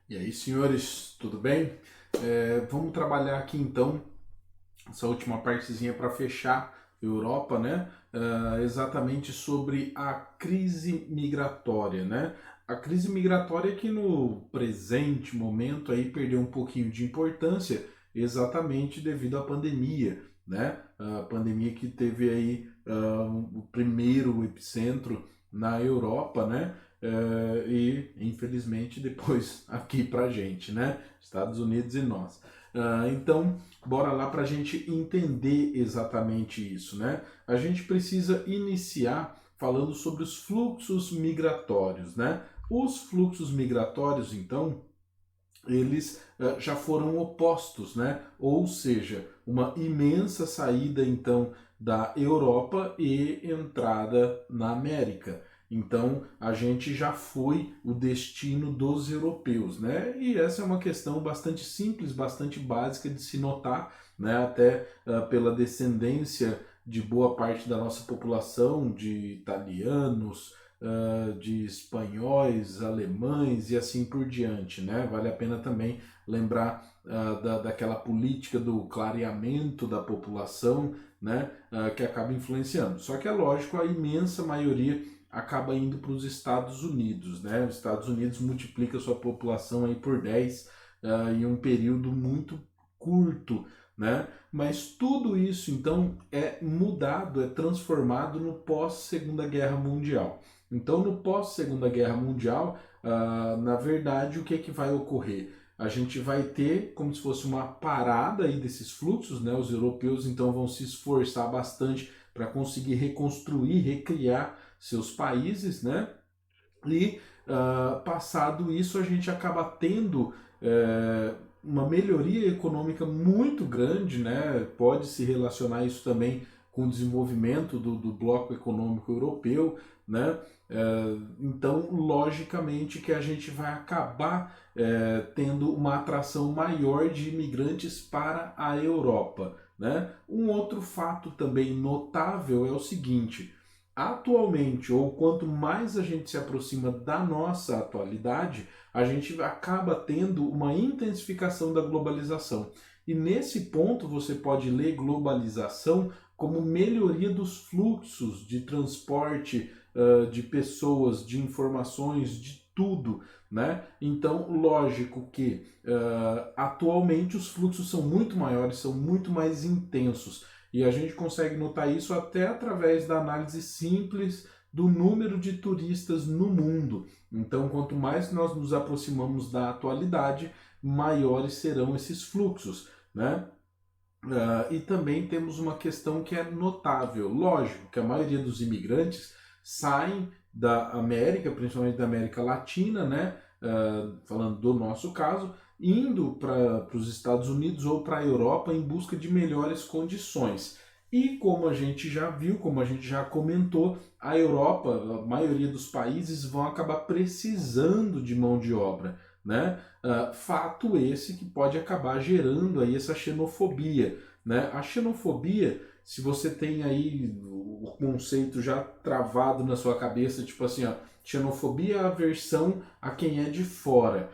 E aí, senhores, tudo bem? Vamos trabalhar aqui então essa última partezinha para fechar Europa, né? Exatamente sobre a crise migratória, né? A crise migratória que no presente momento aí perdeu um pouquinho de importância exatamente devido à pandemia, né? A pandemia que teve aí o primeiro epicentro na Europa, né? E infelizmente depois aqui pra gente, né? Estados Unidos e nós. Então, bora lá para a gente entender exatamente isso, né? A gente precisa iniciar falando sobre os fluxos migratórios, né? Os fluxos migratórios, então, eles já foram opostos, né? Ou seja, uma imensa saída então da Europa e entrada na América. Então a gente já foi o destino dos europeus, né? E essa é uma questão bastante simples, bastante básica de se notar, né? Até pela descendência de boa parte da nossa população, de italianos, de espanhóis, alemães e assim por diante, né? Vale a pena também lembrar daquela política do clareamento da população, né? Que acaba influenciando. Só que é lógico, a imensa maioria acaba indo para os Estados Unidos, né? Os Estados Unidos multiplica sua população aí por 10 em um período muito curto, né? Mas tudo isso então é mudado, é transformado no pós Segunda Guerra Mundial. Então, no pós-Segunda Guerra Mundial, na verdade, o que é que vai ocorrer? A gente vai ter como se fosse uma parada aí desses fluxos, né? Os europeus então vão se esforçar bastante para conseguir reconstruir, recriar seus países, né? E passado isso, a gente acaba tendo uma melhoria econômica muito grande, né? Pode se relacionar isso também com o desenvolvimento do bloco econômico europeu, né? Então, logicamente que a gente vai acabar tendo uma atração maior de imigrantes para a Europa, né? Um outro fato também notável é o seguinte: atualmente, ou quanto mais a gente se aproxima da nossa atualidade, a gente acaba tendo uma intensificação da globalização. E nesse ponto você pode ler globalização como melhoria dos fluxos de transporte, de pessoas, de informações, de tudo, né? Então, lógico que atualmente os fluxos são muito maiores, são muito mais intensos. E a gente consegue notar isso até através da análise simples do número de turistas no mundo. Então, quanto mais nós nos aproximamos da atualidade, maiores serão esses fluxos, né? E também temos uma questão que é notável. Lógico que a maioria dos imigrantes saem da América, principalmente da América Latina, né? Falando do nosso caso, indo para os Estados Unidos ou para a Europa em busca de melhores condições. E como a gente já viu, como a gente já comentou, a Europa, a maioria dos países vão acabar precisando de mão de obra, né? Fato esse que pode acabar gerando aí essa xenofobia, né? A xenofobia, se você tem aí o conceito já travado na sua cabeça, tipo assim, ó, xenofobia é a aversão a quem é de fora.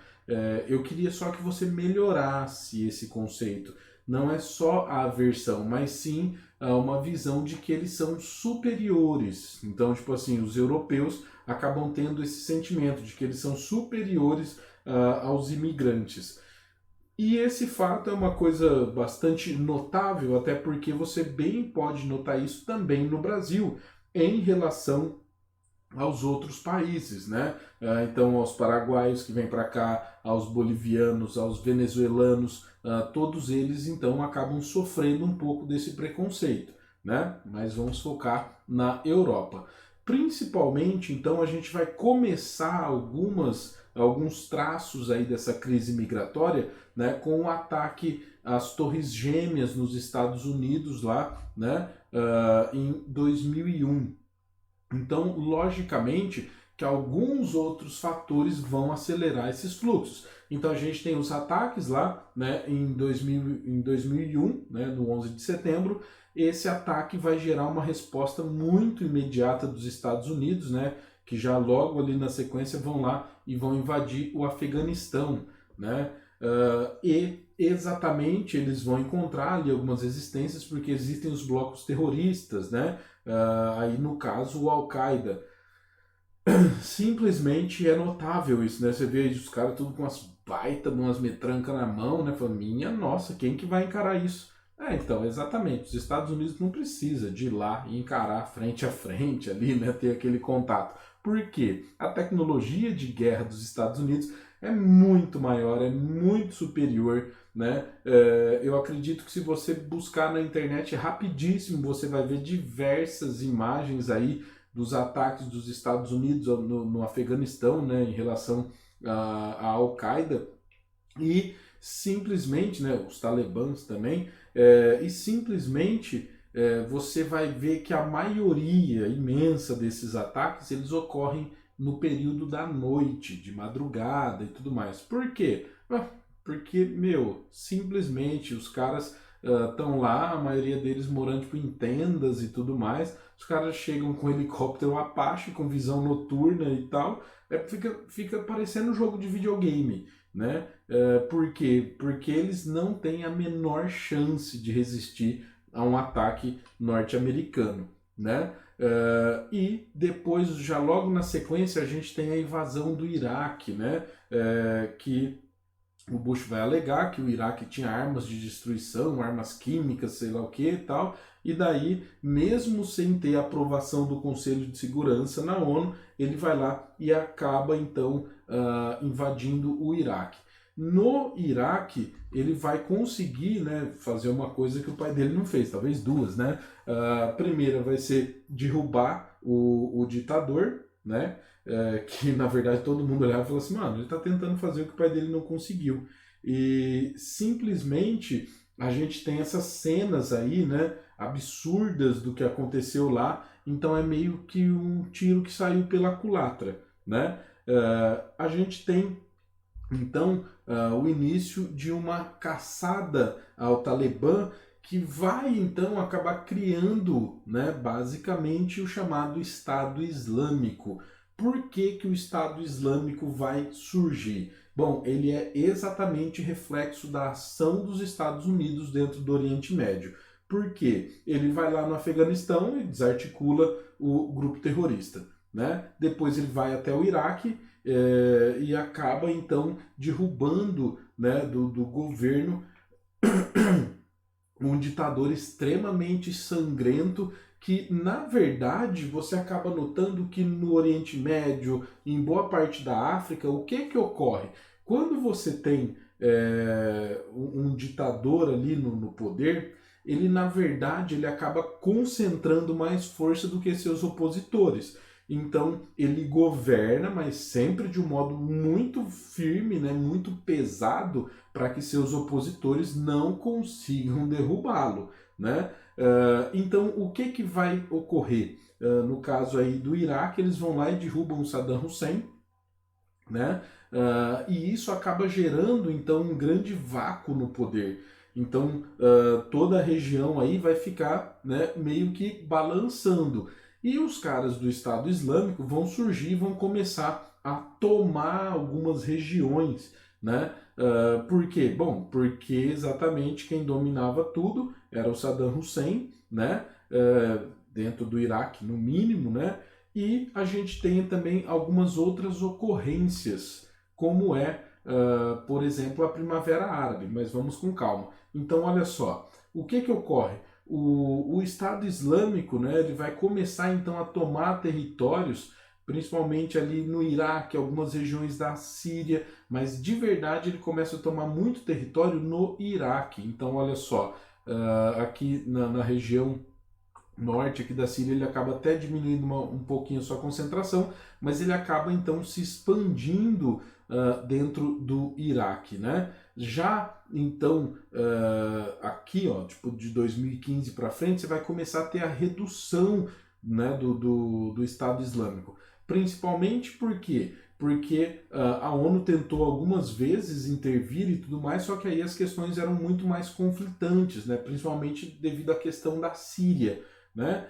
Eu queria só que você melhorasse esse conceito. Não é só a aversão, mas sim uma visão de que eles são superiores. Então, tipo assim, os europeus acabam tendo esse sentimento de que eles são superiores aos imigrantes. E esse fato é uma coisa bastante notável, até porque você bem pode notar isso também no Brasil, em relação aos outros países, né? Então, aos paraguaios que vêm para cá, aos bolivianos, aos venezuelanos, todos eles então acabam sofrendo um pouco desse preconceito, né? Mas vamos focar na Europa. Principalmente, então, a gente vai começar alguns traços aí dessa crise migratória, né, com o ataque às Torres Gêmeas nos Estados Unidos lá, né, em 2001. Então, logicamente, que alguns outros fatores vão acelerar esses fluxos. Então, a gente tem os ataques lá, né, em 2001, né, no 11 de setembro. Esse ataque vai gerar uma resposta muito imediata dos Estados Unidos, né, que já logo ali na sequência vão lá e vão invadir o Afeganistão. né? E exatamente eles vão encontrar ali algumas resistências porque existem os blocos terroristas, né? Aí no caso o Al-Qaeda. Simplesmente é notável isso, né? Você vê os caras tudo com umas baita, umas metrancas na mão, né? Falando, minha nossa, quem que vai encarar isso? Então, exatamente. Os Estados Unidos não precisa de ir lá e encarar frente a frente ali, né? Ter aquele contato. Por quê? A tecnologia de guerra dos Estados Unidos é muito maior, é muito superior, né? Eu acredito que se você buscar na internet rapidíssimo, você vai ver diversas imagens aí dos ataques dos Estados Unidos no Afeganistão, né, em relação à Al-Qaeda, e simplesmente, né, os talibãs também, e simplesmente você vai ver que a maioria imensa desses ataques, eles ocorrem no período da noite, de madrugada e tudo mais. Por quê? Porque, meu, simplesmente os caras estão lá, a maioria deles morando tipo, em tendas e tudo mais. Os caras chegam com helicóptero Apache, com visão noturna e tal. Fica parecendo um jogo de videogame, né? Por quê? Porque eles não têm a menor chance de resistir a um ataque norte-americano, né? E depois, já logo na sequência, a gente tem a invasão do Iraque, né? Que o Bush vai alegar que o Iraque tinha armas de destruição, armas químicas, sei lá o que e tal, e daí, mesmo sem ter aprovação do Conselho de Segurança na ONU, ele vai lá e acaba então invadindo o Iraque. No Iraque, ele vai conseguir, né, fazer uma coisa que o pai dele não fez, talvez duas, né? A primeira vai ser derrubar o ditador, né? Que na verdade todo mundo olhava e falou assim, mano, ele tá tentando fazer o que o pai dele não conseguiu. E simplesmente a gente tem essas cenas aí, né, absurdas do que aconteceu lá, então é meio que um tiro que saiu pela culatra, né? A gente tem então o início de uma caçada ao Talibã que vai então acabar criando, né, basicamente o chamado Estado Islâmico. Por que, que o Estado Islâmico vai surgir? Bom, ele é exatamente reflexo da ação dos Estados Unidos dentro do Oriente Médio. Por quê? Ele vai lá no Afeganistão e desarticula o grupo terrorista, né? Depois ele vai até o Iraque e acaba então derrubando, né, do governo um ditador extremamente sangrento que, na verdade, você acaba notando que no Oriente Médio, em boa parte da África, o que ocorre? Quando você tem um ditador ali no poder, ele, na verdade, ele acaba concentrando mais força do que seus opositores. Então, ele governa, mas sempre de um modo muito firme, né, muito pesado, para que seus opositores não consigam derrubá-lo, né? Então, o que vai ocorrer? No caso aí do Iraque, eles vão lá e derrubam Saddam Hussein, né? E isso acaba gerando então um grande vácuo no poder. Então toda a região aí vai ficar, né, meio que balançando. E os caras do Estado Islâmico vão surgir, vão começar a tomar algumas regiões, né? Por quê? Bom, porque exatamente quem dominava tudo era o Saddam Hussein, né? Dentro do Iraque, no mínimo, né? E a gente tem também algumas outras ocorrências, como por exemplo, a Primavera Árabe, mas vamos com calma. Então, olha só, o que ocorre? O Estado Islâmico, né, ele vai começar então a tomar territórios, principalmente ali no Iraque, algumas regiões da Síria, mas de verdade ele começa a tomar muito território no Iraque. Então, olha só, aqui na região norte aqui da Síria, ele acaba até diminuindo um pouquinho a sua concentração, mas ele acaba então se expandindo dentro do Iraque, né? Já então aqui, ó, tipo de 2015 para frente, você vai começar a ter a redução, né, do Estado Islâmico, principalmente porque a ONU tentou algumas vezes intervir e tudo mais, só que aí as questões eram muito mais conflitantes, né? Principalmente devido à questão da Síria, né?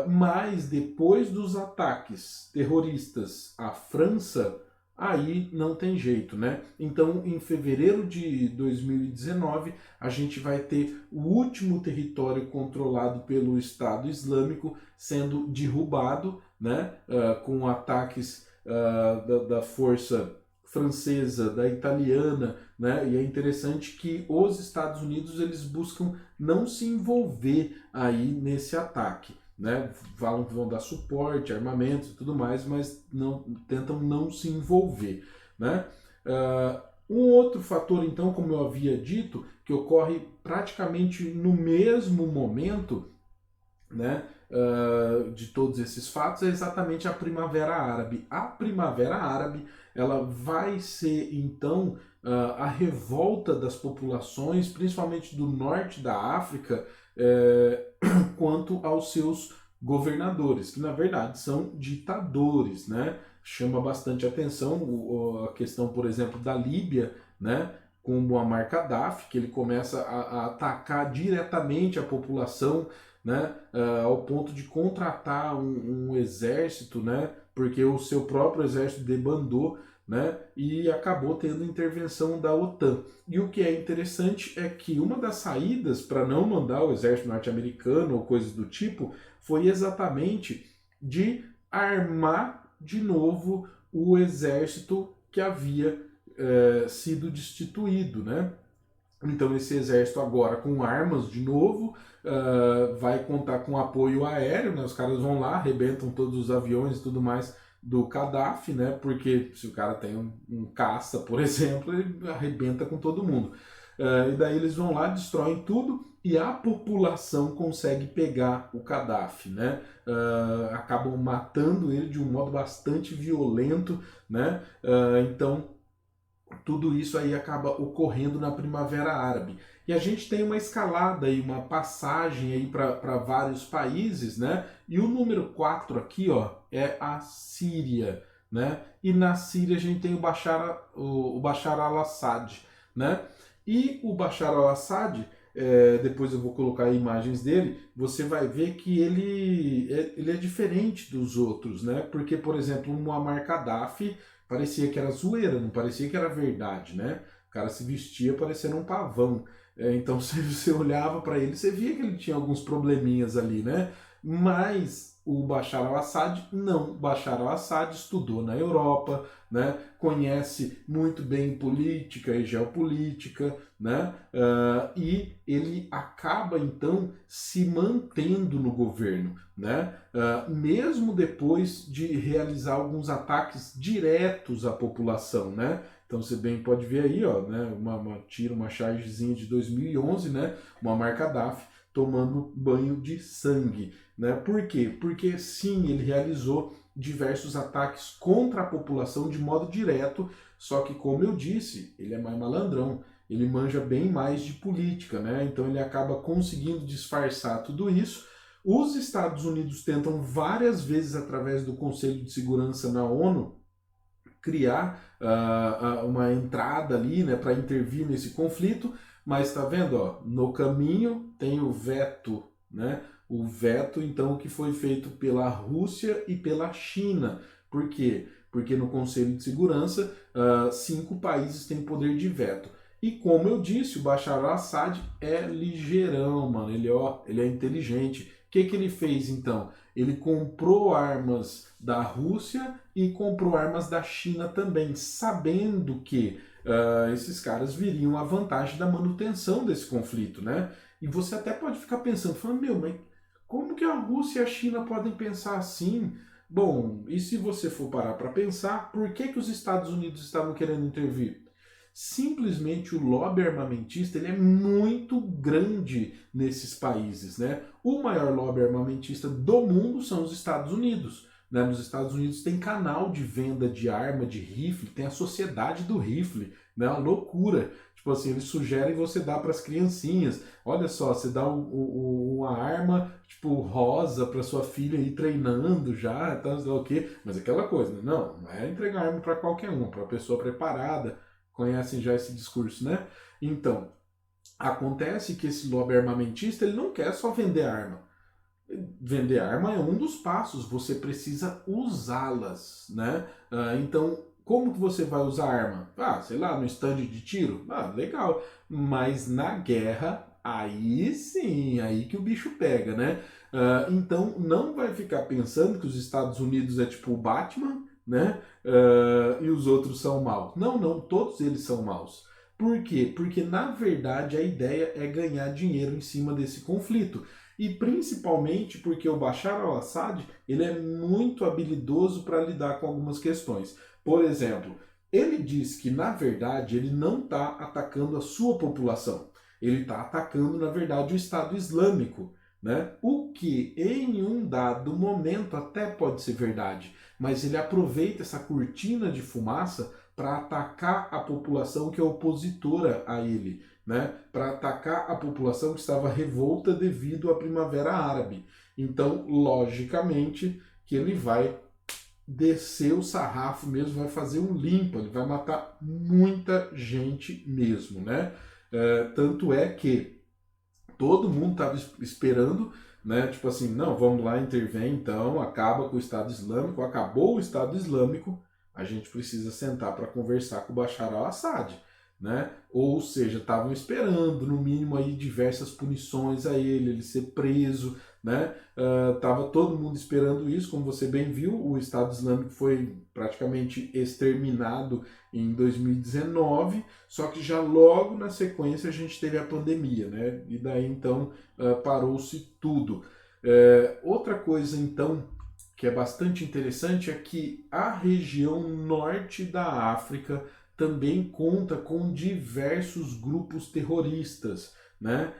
Mas depois dos ataques terroristas à França, aí não tem jeito, né? Então, em fevereiro de 2019, a gente vai ter o último território controlado pelo Estado Islâmico sendo derrubado, né? Com ataques da força francesa, da italiana, né? E é interessante que os Estados Unidos eles buscam não se envolver aí nesse ataque, né? Falam que vão dar suporte, armamentos e tudo mais, mas não tentam não se envolver, né? Um outro fator, então, como eu havia dito, que ocorre praticamente no mesmo momento, né, de todos esses fatos, é exatamente a Primavera Árabe. A Primavera Árabe ela vai ser, então, a revolta das populações, principalmente do norte da África, quanto aos seus governadores, que na verdade são ditadores, né? Chama bastante atenção a questão, por exemplo, da Líbia, né? Com o Muammar Gaddafi, que ele começa a atacar diretamente a população, né? Ao ponto de contratar um exército, né? Porque o seu próprio exército debandou, né? E acabou tendo intervenção da OTAN. E o que é interessante é que uma das saídas para não mandar o exército norte-americano ou coisas do tipo foi exatamente de armar de novo o exército que havia sido destituído, né? Então esse exército agora com armas de novo vai contar com apoio aéreo, né? Os caras vão lá, arrebentam todos os aviões e tudo mais do Gaddafi, né? Porque se o cara tem um caça, por exemplo, ele arrebenta com todo mundo. E daí eles vão lá, destroem tudo e a população consegue pegar o Gaddafi, né? Acabam matando ele de um modo bastante violento, né? Então tudo isso aí acaba ocorrendo na Primavera Árabe. E a gente tem uma escalada aí, uma passagem aí para vários países, né? E o número 4 aqui, ó, é a Síria, né? E na Síria a gente tem o Bashar al-Assad, né? E o Bashar al-Assad, depois eu vou colocar imagens dele, você vai ver que ele é diferente dos outros, né? Porque, por exemplo, o Muammar Gaddafi parecia que era zoeira, não parecia que era verdade, né? O cara se vestia parecendo um pavão. Então você olhava para ele, você via que ele tinha alguns probleminhas ali, né? Mas o Bashar al-Assad não. Bashar al-Assad estudou na Europa, né? Conhece muito bem política e geopolítica, né? E ele acaba então se mantendo no governo, né? Mesmo depois de realizar alguns ataques diretos à população, né? Então você bem pode ver aí, ó, né? Uma chargezinha de 2011, né? Muammar Gaddafi tomando banho de sangue, né? Por quê? Porque sim, ele realizou diversos ataques contra a população de modo direto, só que como eu disse, ele é mais malandrão, ele manja bem mais de política, né? Então ele acaba conseguindo disfarçar tudo isso. Os Estados Unidos tentam várias vezes, através do Conselho de Segurança na ONU, criar uma entrada ali, né, para intervir nesse conflito, mas está vendo, ó, no caminho tem o veto, né? O veto, então, que foi feito pela Rússia e pela China. Por quê? Porque no Conselho de Segurança, 5 países têm poder de veto. E como eu disse, o Bashar al-Assad é ligeirão, mano. Ele é inteligente. O que ele fez então? Ele comprou armas da Rússia e comprou armas da China também, sabendo que esses caras viriam a vantagem da manutenção desse conflito, né? E você até pode ficar pensando, falando, meu, mas como que a Rússia e a China podem pensar assim? Bom, e se você for parar para pensar, por que os Estados Unidos estavam querendo intervir? Simplesmente o lobby armamentista ele é muito grande nesses países, né? O maior lobby armamentista do mundo são os Estados Unidos. Né? Nos Estados Unidos tem canal de venda de arma, de rifle, tem a sociedade do rifle, né? Uma loucura. Tipo assim, eles sugerem você dar para as criancinhas. Olha só, você dá uma arma tipo rosa para sua filha ir treinando já, tá, sei lá o quê. Mas aquela coisa, né? Não é entregar arma para qualquer um, para pessoa preparada. Conhecem já esse discurso, né? Então, acontece que esse lobby armamentista ele não quer só vender arma. Vender arma é um dos passos, você precisa usá-las, né? Então, como que você vai usar arma? Ah, sei lá, no stand de tiro? Ah, legal. Mas na guerra, aí sim, aí que o bicho pega, né? Então não vai ficar pensando que os Estados Unidos é tipo o Batman, né? E os outros são maus. Não, não, todos eles são maus. Por quê? Porque na verdade a ideia é ganhar dinheiro em cima desse conflito. E principalmente porque o Bashar al-Assad ele é muito habilidoso para lidar com algumas questões. Por exemplo, ele diz que na verdade ele não está atacando a sua população. Ele está atacando, na verdade, o Estado Islâmico. Né? O que em um dado momento até pode ser verdade, mas ele aproveita essa cortina de fumaça para atacar a população que é opositora a ele, né? Para atacar a população que estava revolta devido à Primavera Árabe. Então, logicamente, que ele vai descer o sarrafo mesmo, vai fazer um limpa, ele vai matar muita gente mesmo, né? Tanto é que todo mundo estava esperando, né? Tipo assim, não, vamos lá, intervém então, acaba com o Estado Islâmico, acabou o Estado Islâmico, a gente precisa sentar para conversar com o Bashar al-Assad, né? Ou seja, estavam esperando, no mínimo aí diversas punições a ele ser preso, né? Tava todo mundo esperando isso, como você bem viu, o Estado Islâmico foi praticamente exterminado em 2019, só que já logo na sequência a gente teve a pandemia, né? E daí então parou-se tudo. Outra coisa então que é bastante interessante é que a região norte da África também conta com diversos grupos terroristas, né?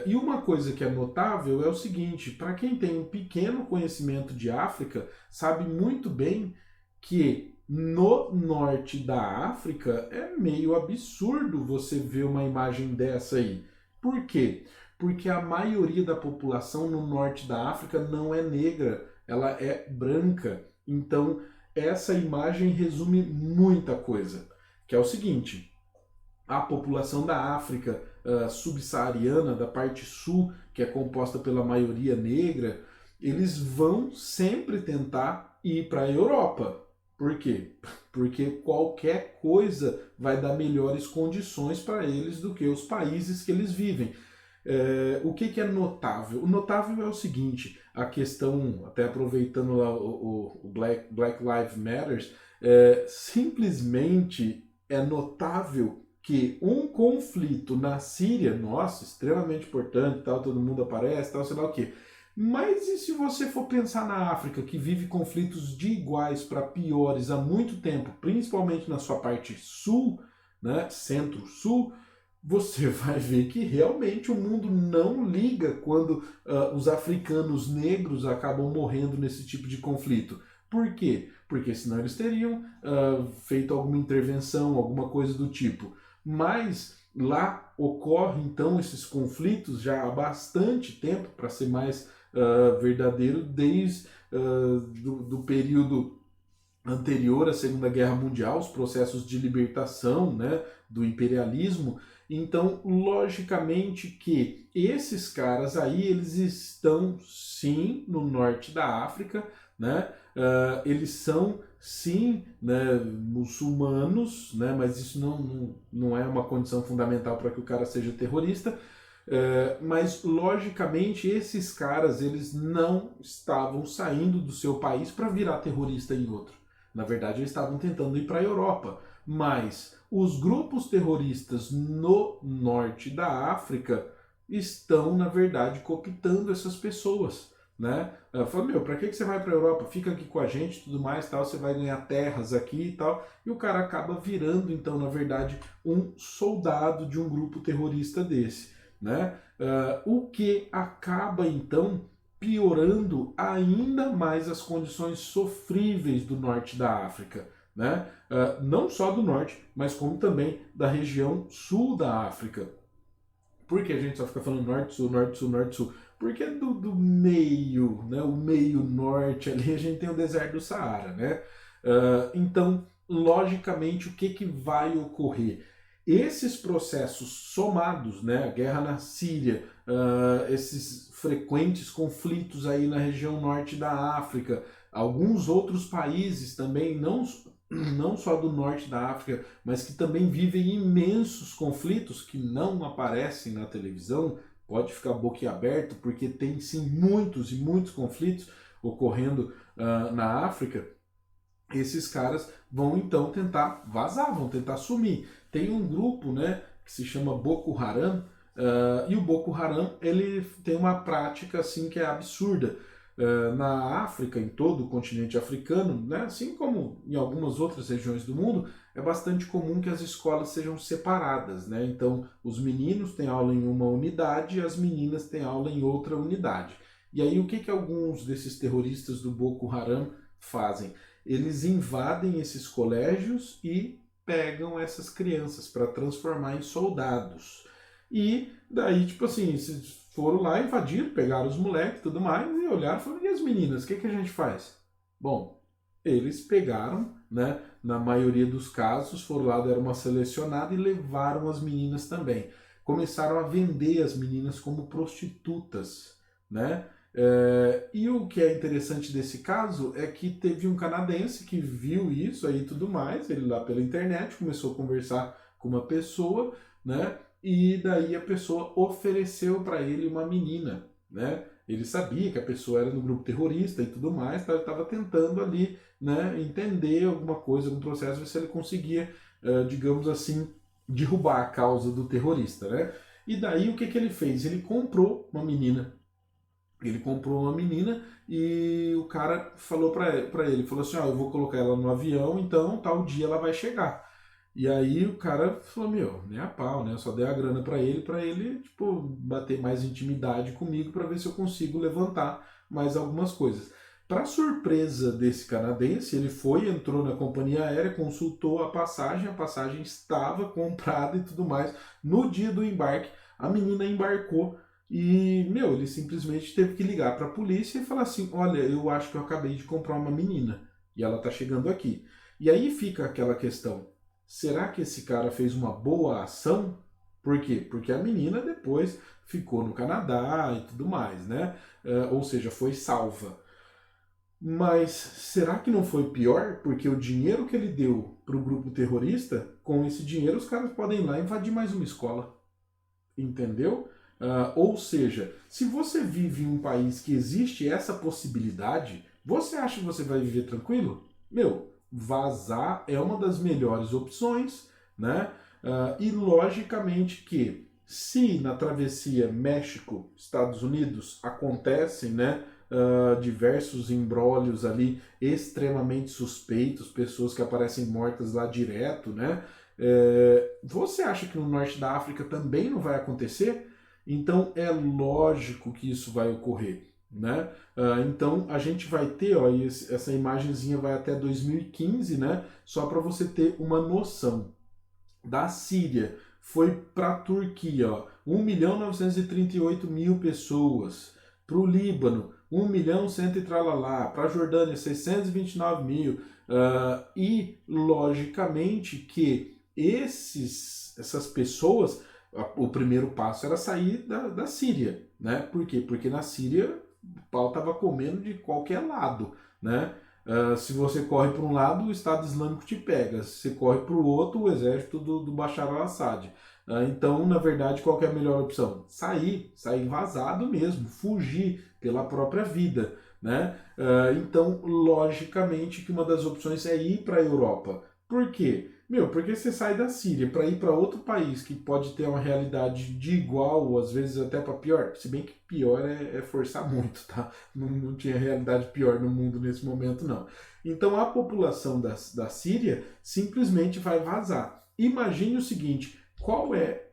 E uma coisa que é notável é o seguinte: para quem tem um pequeno conhecimento de África, sabe muito bem que no norte da África é meio absurdo você ver uma imagem dessa aí. Por quê? Porque a maioria da população no norte da África não é negra, ela é branca. Então, essa imagem resume muita coisa, que é o seguinte: a população da África subsaariana, da parte sul, que é composta pela maioria negra, eles vão sempre tentar ir para a Europa. Por quê? Porque qualquer coisa vai dar melhores condições para eles do que os países que eles vivem. O que é notável? O notável é o seguinte: a questão, até aproveitando lá o Black Lives Matter, simplesmente é notável que um conflito na Síria, nossa, extremamente importante, tal, todo mundo aparece, tal, sei lá o quê. Mas e se você for pensar na África, que vive conflitos de iguais para piores há muito tempo, principalmente na sua parte sul, né, centro-sul, você vai ver que realmente o mundo não liga quando os africanos negros acabam morrendo nesse tipo de conflito. Por quê? Porque senão eles teriam feito alguma intervenção, alguma coisa do tipo. Mas lá ocorre então esses conflitos já há bastante tempo, para ser mais verdadeiro, desde do período anterior à Segunda Guerra Mundial, os processos de libertação, né, do imperialismo. Então, logicamente que esses caras aí, eles estão sim no norte da África, né? Eles são sim, né, muçulmanos, né, mas isso não é uma condição fundamental para que o cara seja terrorista. Mas logicamente esses caras eles não estavam saindo do seu país para virar terrorista em outro. Na verdade, eles estavam tentando ir para a Europa. Mas os grupos terroristas no norte da África estão, na verdade, cooptando essas pessoas. Né? Falando, meu, para que você vai para a Europa? Fica aqui com a gente e tudo mais, tal, você vai ganhar terras aqui e tal. E o cara acaba virando, então, na verdade, um soldado de um grupo terrorista desse. Né? O que acaba, então, piorando ainda mais as condições sofríveis do norte da África, né? Não só do norte, mas como também da região sul da África. Por que a gente só fica falando norte, sul, norte, sul, norte, sul? Porque do meio, né, o meio norte ali, a gente tem o deserto do Saara, né? Então, logicamente, o que vai ocorrer? Esses processos somados, né, a guerra na Síria, esses frequentes conflitos aí na região norte da África, alguns outros países também, não não só do norte da África, mas que também vivem imensos conflitos que não aparecem na televisão, pode ficar boquiaberto, porque tem sim muitos e muitos conflitos ocorrendo na África. Esses caras vão então tentar vazar, vão tentar sumir. Tem um grupo, né, que se chama Boko Haram, e o Boko Haram ele tem uma prática assim que é absurda. Na África, em todo o continente africano, né, assim como em algumas outras regiões do mundo, é bastante comum que as escolas sejam separadas, né? Então, os meninos têm aula em uma unidade e as meninas têm aula em outra unidade. E aí, o que, que alguns desses terroristas do Boko Haram fazem? Eles invadem esses colégios e pegam essas crianças para transformar em soldados. E daí, tipo assim, foram lá, invadiram, pegaram os moleques e tudo mais, e olharam e falaram, e as meninas, o que, que a gente faz? Bom, eles pegaram, né, na maioria dos casos, foram lá, deram uma selecionada e levaram as meninas também. Começaram a vender as meninas como prostitutas, né? E o que é interessante desse caso é que teve um canadense que viu isso aí e tudo mais, ele lá pela internet começou a conversar com uma pessoa, né? E daí a pessoa ofereceu para ele uma menina, né? Ele sabia que a pessoa era do grupo terrorista e tudo mais, então ele estava tentando ali, né, entender alguma coisa, algum processo, ver se ele conseguia, digamos assim, derrubar a causa do terrorista, né? E daí o que, que ele fez? Ele comprou uma menina. Ele comprou uma menina e o cara falou pra ele, falou assim, ó, eu vou colocar ela no avião, então tal dia ela vai chegar. E aí o cara falou, meu, nem a pau, né? Eu só dei a grana pra ele, tipo, bater mais intimidade comigo pra ver se eu consigo levantar mais algumas coisas. Para surpresa desse canadense, ele foi, entrou na companhia aérea, consultou a passagem estava comprada e tudo mais. No dia do embarque, a menina embarcou e, meu, ele simplesmente teve que ligar para a polícia e falar assim: olha, eu acho que eu acabei de comprar uma menina e ela tá chegando aqui. E aí fica aquela questão: será que esse cara fez uma boa ação? Por quê? Porque a menina depois ficou no Canadá e tudo mais, né? Ou seja, foi salva. Mas será que não foi pior? Porque o dinheiro que ele deu para o grupo terrorista, com esse dinheiro os caras podem ir lá invadir mais uma escola. Entendeu? Ou seja, se você vive em um país que existe essa possibilidade, você acha que você vai viver tranquilo? Meu, vazar é uma das melhores opções, né? E logicamente que se na travessia México-Estados Unidos acontecem, né, diversos embrólios ali extremamente suspeitos, pessoas que aparecem mortas lá direto, né? Você acha que no norte da África também não vai acontecer? Então é lógico que isso vai ocorrer, né? Então a gente vai ter, ó, essa imagenzinha vai até 2015, né? Só para você ter uma noção. Da Síria foi para a Turquia, ó, 1.938.000 pessoas. Para o Líbano, 1 milhão cento e tralalá. Para a Jordânia, 629 mil. E, logicamente, que essas pessoas, o primeiro passo era sair da Síria, né? Por quê? Porque na Síria o pau estava comendo de qualquer lado, né? Se você corre para um lado, o Estado Islâmico te pega. Se você corre para o outro, o exército do Bashar al-Assad. Então, na verdade, qual que é a melhor opção? Sair vazado mesmo, fugir pela própria vida, né? Então, logicamente que uma das opções é ir para a Europa. Por quê? Meu, porque você sai da Síria para ir para outro país que pode ter uma realidade de igual, ou às vezes até para pior, se bem que pior é forçar muito, tá? Não tinha realidade pior no mundo nesse momento, não. Então a população da Síria simplesmente vai vazar. Imagine o seguinte: qual é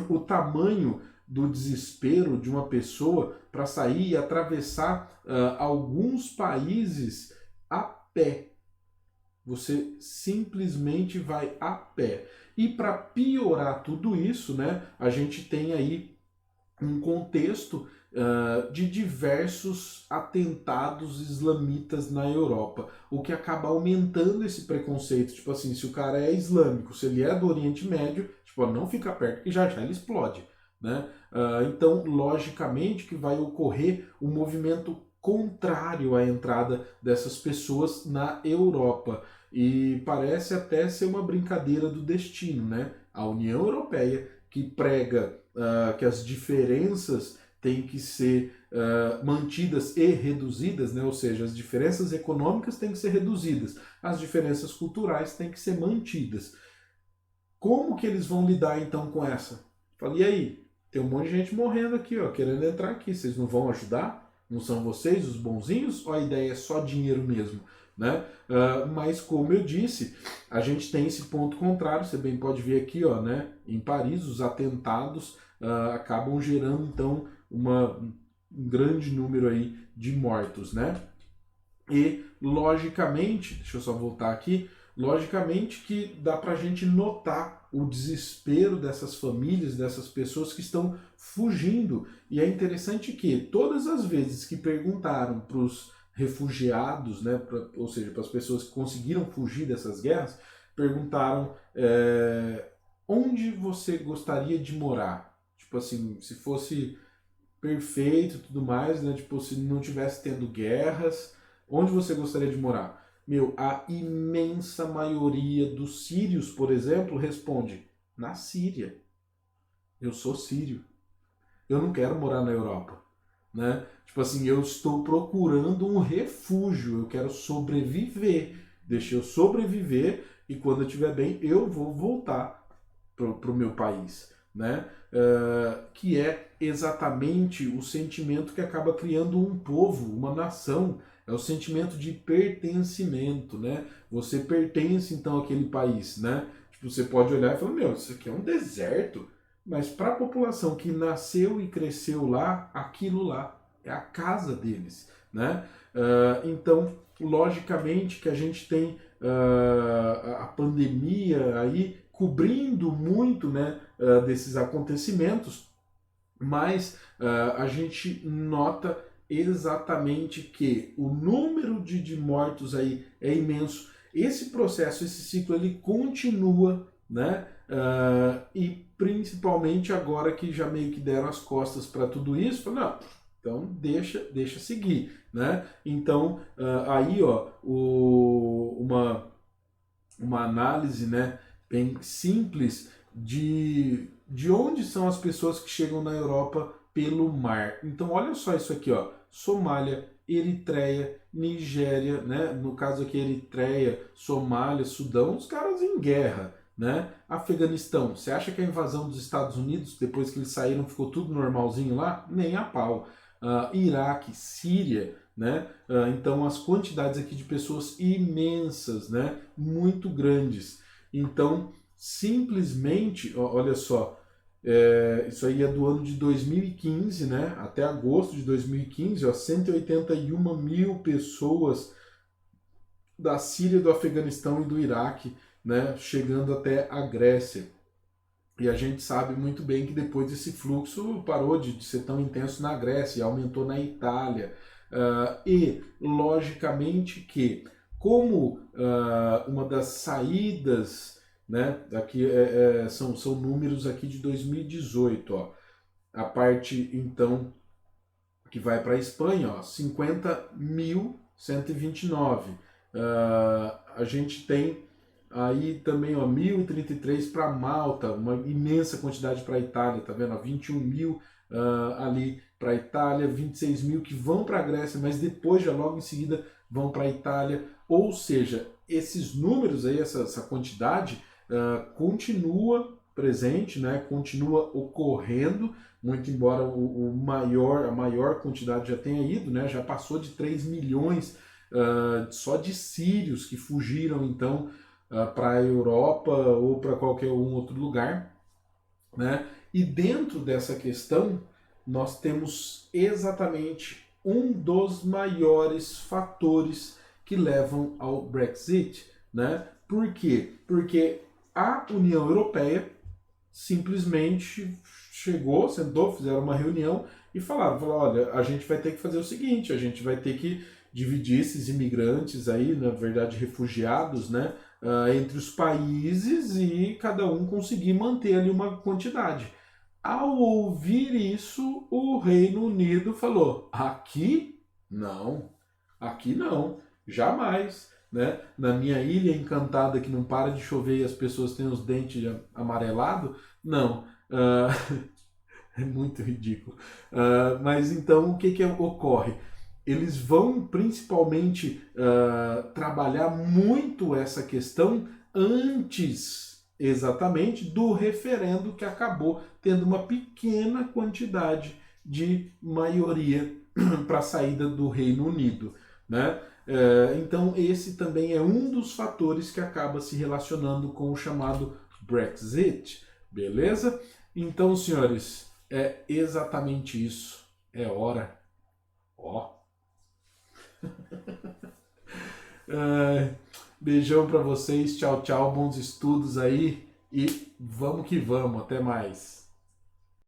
o tamanho do desespero de uma pessoa para sair e atravessar alguns países a pé? Você simplesmente vai a pé. E para piorar tudo isso, né, a gente tem aí um contexto de diversos atentados islamitas na Europa, o que acaba aumentando esse preconceito. Tipo assim, se o cara é islâmico, se ele é do Oriente Médio, tipo, não fica perto, que já ele explode. Né? Então, logicamente que vai ocorrer um movimento contrário à entrada dessas pessoas na Europa. E parece até ser uma brincadeira do destino, né? A União Europeia, que prega que as diferenças têm que ser mantidas e reduzidas, né? Ou seja, as diferenças econômicas têm que ser reduzidas, as diferenças culturais têm que ser mantidas. Como que eles vão lidar então com essa? Falei, e aí? Tem um monte de gente morrendo aqui, ó, querendo entrar aqui. Vocês não vão ajudar? Não são vocês os bonzinhos? Ou a ideia é só dinheiro mesmo? Né? Mas como eu disse, a gente tem esse ponto contrário. Você bem pode ver aqui, ó, né? Em Paris, os atentados acabam gerando então um grande número aí de mortos, né? E logicamente, deixa eu só voltar aqui, logicamente que dá para a gente notar o desespero dessas famílias, dessas pessoas que estão fugindo. E é interessante que todas as vezes que perguntaram para os refugiados, né, ou seja, para as pessoas que conseguiram fugir dessas guerras, perguntaram onde você gostaria de morar? Tipo assim, se fosse perfeito e tudo mais, né? Tipo, se não tivesse tendo guerras, onde você gostaria de morar? Meu, a imensa maioria dos sírios, por exemplo, responde: na Síria. Eu sou sírio. Eu não quero morar na Europa, né? Tipo assim, eu estou procurando um refúgio, eu quero sobreviver. Deixa eu sobreviver e quando eu estiver bem, eu vou voltar pro meu país, né? Que é exatamente o sentimento que acaba criando um povo, uma nação. É o sentimento de pertencimento, né? Você pertence então àquele país, né? Tipo, você pode olhar e falar, meu, isso aqui é um deserto, mas para a população que nasceu e cresceu lá, aquilo lá é a casa deles, né? Então, logicamente que a gente tem a pandemia aí cobrindo muito, né, desses acontecimentos, mas a gente nota exatamente que o número de mortos aí é imenso. Esse processo, esse ciclo, ele continua, né? E principalmente agora que já meio que deram as costas para tudo isso, não, então deixa seguir, né? Então aí ó, uma análise, né, bem simples de onde são as pessoas que chegam na Europa pelo mar. Então olha só isso aqui, ó, Somália, Eritreia, Nigéria, né? No caso aqui Eritreia, Somália, Sudão, os caras em guerra, né? Afeganistão, você acha que a invasão dos Estados Unidos, depois que eles saíram, ficou tudo normalzinho lá? Nem a pau. Iraque, Síria, né? Então as quantidades aqui de pessoas imensas, né? Muito grandes. Então simplesmente, olha só, isso aí é do ano de 2015, né? Até agosto de 2015, ó, 181 mil pessoas da Síria, do Afeganistão e do Iraque, né? Chegando até a Grécia. E a gente sabe muito bem que depois esse fluxo parou de ser tão intenso na Grécia e aumentou na Itália. E, logicamente, que como uma das saídas, né, aqui são números aqui de 2018, ó, a parte, então, que vai para a Espanha, ó, 50.129. A gente tem aí também, ó, 1.033 para Malta, uma imensa quantidade para a Itália, tá vendo? 21 mil ali para a Itália, 26 mil que vão para a Grécia, mas depois, já logo em seguida, vão para a Itália. Ou seja, esses números aí, essa quantidade, continua presente, né? Continua ocorrendo, muito embora a maior quantidade já tenha ido, né? Já passou de 3 milhões só de sírios que fugiram, então, para a Europa ou para qualquer outro lugar, né? E dentro dessa questão, nós temos exatamente um dos maiores fatores que levam ao Brexit, né? Por quê? Porque a União Europeia simplesmente chegou, sentou, fizeram uma reunião e falaram, olha, a gente vai ter que fazer o seguinte, a gente vai ter que dividir esses imigrantes aí, na verdade refugiados, né, entre os países e cada um conseguir manter ali uma quantidade. Ao ouvir isso, o Reino Unido falou, aqui Não, aqui não, jamais. Né? Na minha ilha encantada que não para de chover e as pessoas têm os dentes amarelados, não. É muito ridículo. Mas então o que, que ocorre? Eles vão principalmente trabalhar muito essa questão antes exatamente do referendo que acabou tendo uma pequena quantidade de maioria para a saída do Reino Unido. Né? Então esse também é um dos fatores que acaba se relacionando com o chamado Brexit. Beleza? Então, senhores, é exatamente isso. É hora. Ó. Beijão pra vocês. Tchau, tchau. Bons estudos aí. E vamos que vamos. Até mais.